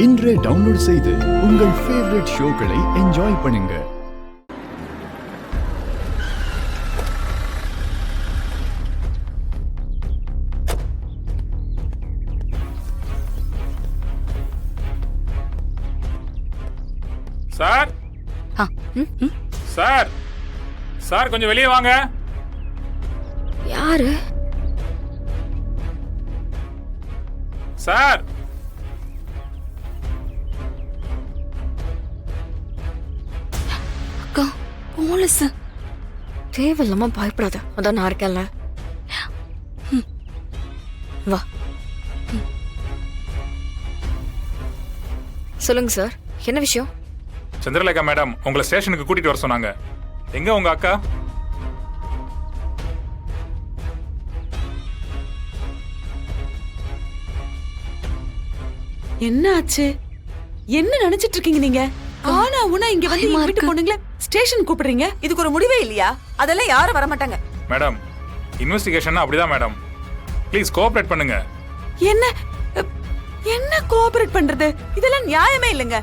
இன்றே டவுன்லோட் செய்து உங்கள் ஃபேவரட் ஷோக்களை என்ஜாய் பண்ணுங்க. சார் சார் சார் கொஞ்சம் வெளியே வாங்க. யாரு? சார் அக்கா, போலீஸ். தேவையில்லாம பயப்படாத, அதான் நான் இருக்கேன்ல. வா. சொல்லுங்க சார், என்ன விஷயம்? சந்திரலேகா மேடம் உங்களை ஸ்டேஷனுக்கு கூட்டிட்டு வர சொன்னாங்க. எங்க உங்க அக்கா? என்ன ஆச்சு? என்ன நினைச்சிட்டு இருக்கீங்க நீங்க? ஆனா உன இங்க வந்து எங்க வீட்டு பொண்ணுங்கள ஸ்டேஷன் கூப்பிடுறீங்க. இதுக்கு ஒரு முடிவே இல்லையா? அதெல்லாம் யாரும் வர மாட்டாங்க. மேடம் இன்வெஸ்டிகேஷன் அப்படிதான் மேடம். ப்ளீஸ் கோஆபரேட் பண்ணுங்க. என்ன என்ன கோஆபரேட் பண்றது? இதெல்லாம் நியாயமே இல்லைங்க.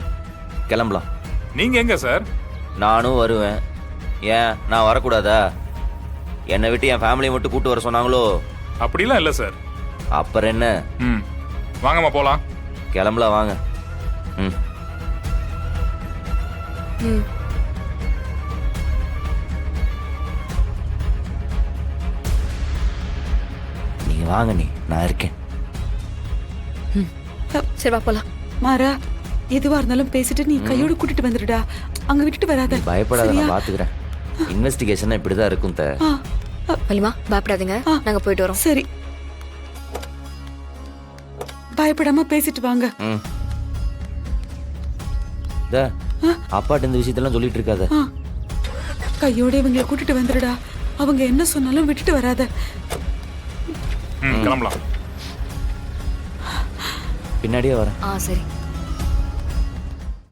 கிளம்பலாம். நீங்க எங்க சார்? நானும் வருவேன். ஏன் நான் வரக்கூடாதா? என்னை விட்டு என் ஃபேமிலியை மட்டும் கூட்டு வர சொன்னாங்களோ? அப்படிலாம் இல்லை சார். அப்புறம் என்ன? வாங்கம்மா போலாம். கிளம்பலாம் வாங்க. நீங்க வாங்க, நான் இருக்கேன். சரி வா போலாம். மாறா, எதுவா இருந்தாலும் பேசிட்டு நீ கையோட கூட்டிட்டு வந்துடுடா. அங்க விட்டுட்டு வராத. பயப்படாத, நான் பாத்துக்கிறேன். இன்வெஸ்டிகேஷன் இப்படிதான் இருக்கும். வலிமா பயப்படாதீங்க, நாங்க போயிட்டு வரோம். சரி, பயப்படாம பேசிட்டு வாங்க. அப்பாட்ட இந்த விஷயத்தெல்லாம் சொல்லிட்டு இருக்காத. கையோட இவங்களை கூட்டிட்டு வந்துடுடா. அவங்க என்ன சொன்னாலும் விட்டுட்டு வராத. கிளம்பலாம். பின்னாடியே வரேன். சரி.